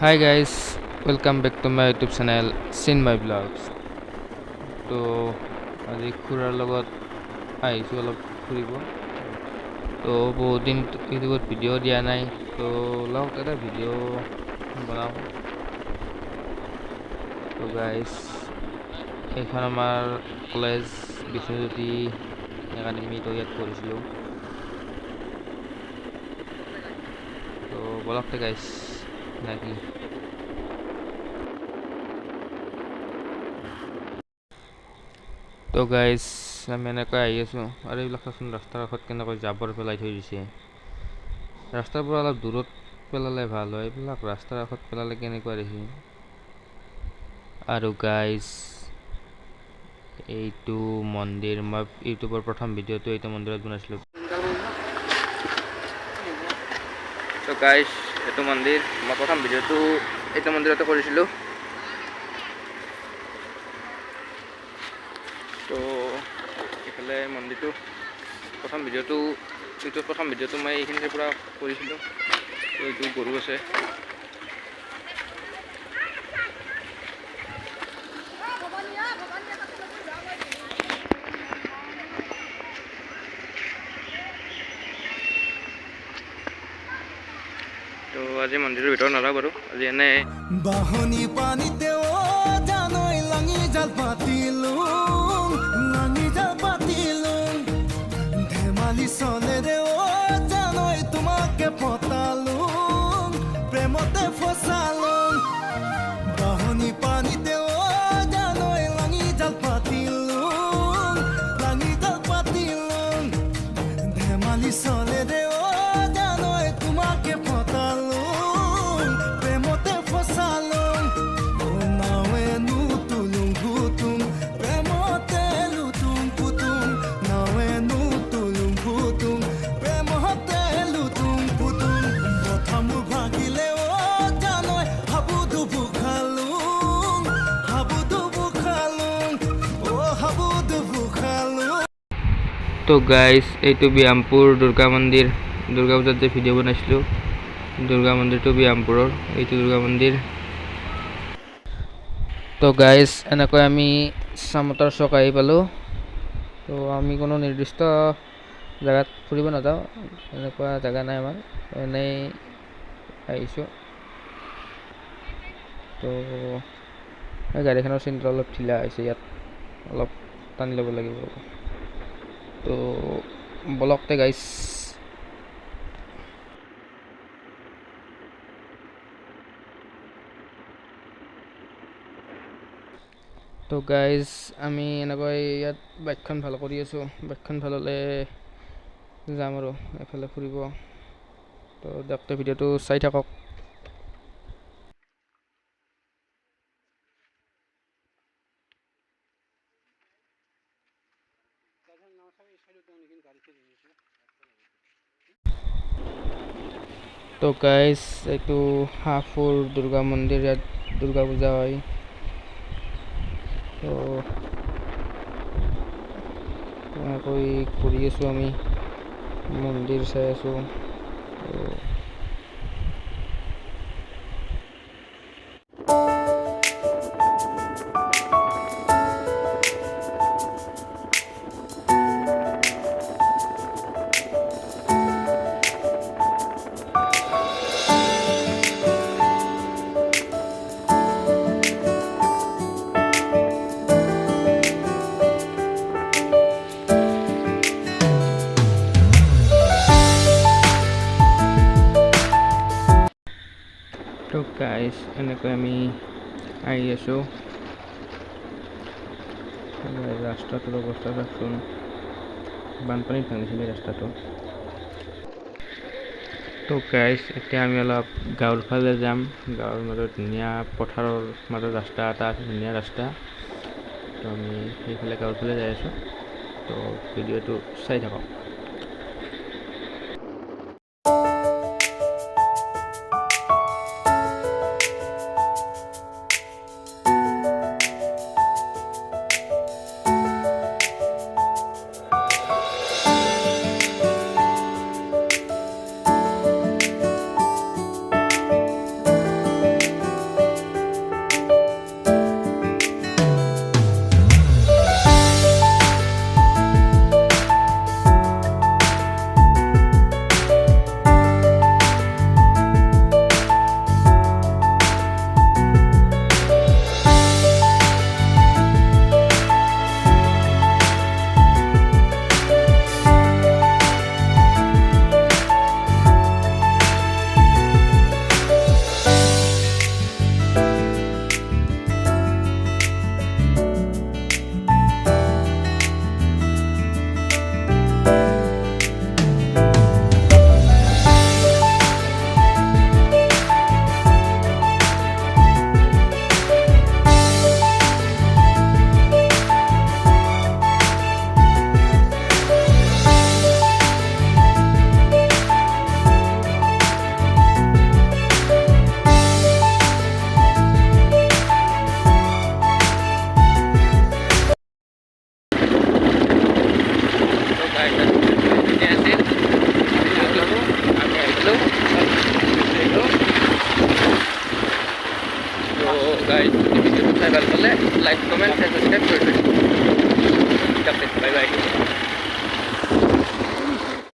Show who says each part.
Speaker 1: Hi guys, welcome back to my YouTube channel Chinmoy vlogs. তো আজি খুৰাৰ লগত আহিছোঁ অলপ ফুৰিব। তো বহুত দিন ইউটিউবত ভিডিঅ' দিয়া নাই, তো লওক এটা ভিডিঅ' বনাওঁ। তো গাইজ এইখন আমাৰ কলেজ বিষ্ণুজ্যোতি একাডেমি, তো ইয়াত পঢ়িছিলোঁ। তো বলকতে গাইজ নাকি তো গাইজ আমি এনেকৈ আহি আছোঁ আৰু এইবিলাক চাচোন ৰাস্তাৰ কাষত কেনেকৈ জাবৰ পেলাই থৈ দিছে। ৰাস্তাৰ পৰা অলপ দূৰত পেলালে ভাল হয়, এইবিলাক ৰাস্তাৰ কাষত পেলালে কেনেকুৱা দেখি। আৰু গাইজ এইটো মন্দিৰ, মই ইউটিউবৰ প্ৰথম ভিডিঅ'টো এইটো মন্দিৰত বনাইছিলোঁ। তো গাইজ এইটো মন্দিৰ, মই প্ৰথম ভিডিঅ'টো এইটো মন্দিৰতে কৰিছিলোঁ। তো এইফালে মন্দিৰটো প্ৰথম ভিডিঅ'টো মই এইখিনিৰ পৰা কৰিছিলোঁ। তো এইটো গৰু আছে। তো আজি মন্দিৰৰ ভিতৰত নাযাওঁ বাৰু, আজি এনে
Speaker 2: বাহনি পানীতে জানৈ লাঙি জাল পাতিলো ধেমালি চলেৰে জানৈ তোমাকে পতালো প্ৰেমতে ফচালো। বাহনি পানীতে জানৈ লাঙি জাল পাতিলো ধেমালি চলেৰে জানৈ তোমাকে পতালো প্ৰেমতে ফচালো। নাৱে নুতুলুং ভুতুং প্ৰেমতে লুতুং পুতুং, নাৱে নুতুলুং ভুতুং প্ৰেমতে লুতুং পুতুং। কথা মোৰ ভাগিলে জানৈ হাবুডুবু খালো হাবুডুবু খালো।
Speaker 1: তো গাইজ এইটো বিয়ামপুৰ দুৰ্গা মন্দিৰ, দুৰ্গা পূজাত যে ভিডিঅ' বনাইছিলোঁ, দুৰ্গা মন্দিৰটো বিয়ামপুৰৰ, এইটো দুৰ্গা মন্দিৰ। তো গাইজ এনেকৈ আমি চামতাৰ চক আহি পালোঁ। তো আমি কোনো নিৰ্দিষ্ট জেগাত ফুৰিব নাযাওঁ, এনেকুৱা জেগা নাই আমাৰ, এনেই আহিছোঁ। তো এই গাড়ীখনৰ চিনটো অলপ ঢিলা হৈছে, ইয়াত অলপ টানি ল'ব লাগিব। তো বলকতে গাইজ তো গাইজ আমি এনেকৈ ইয়াত বাইকখন ভাল কৰি আছোঁ, বাইকখন ভাল হ'লে যাম আৰু এফালে ফুৰিব। তো দেখতে ভিডিঅ'টো চাই থাকক। তো গাইজ এইটো হাফুৰ দুৰ্গা মন্দিৰ, ইয়াত দুৰ্গা পূজা হয়। তো এনেকৈ ঘূৰি আছোঁ, আমি মন্দিৰ চাই আছোঁ। তো গাইজ এনেকৈ আমি আহি আছোঁ। ৰাস্তাটোৰ অৱস্থা চাওকচোন, বানপানীত ভাঙিছিলে ৰাস্তাটো। তো গাইজ এতিয়া আমি অলপ গাঁৱৰ ফালে যাম। গাঁৱৰ মাজত ধুনীয়া পথাৰৰ মাজত ৰাস্তা এটা আছে, ধুনীয়া ৰাস্তা। তো আমি সেইফালে গাঁৱৰ ফালে যাই আছোঁ। তো ভিডিঅ'টো চাই থাকক। আহিলোঁ তো গাইজ ভিডিঅ'টো চাই ভাল পালে লাইক কমেণ্ট ছাবস্ক্ৰাইব কৰি থৈ বাই বাই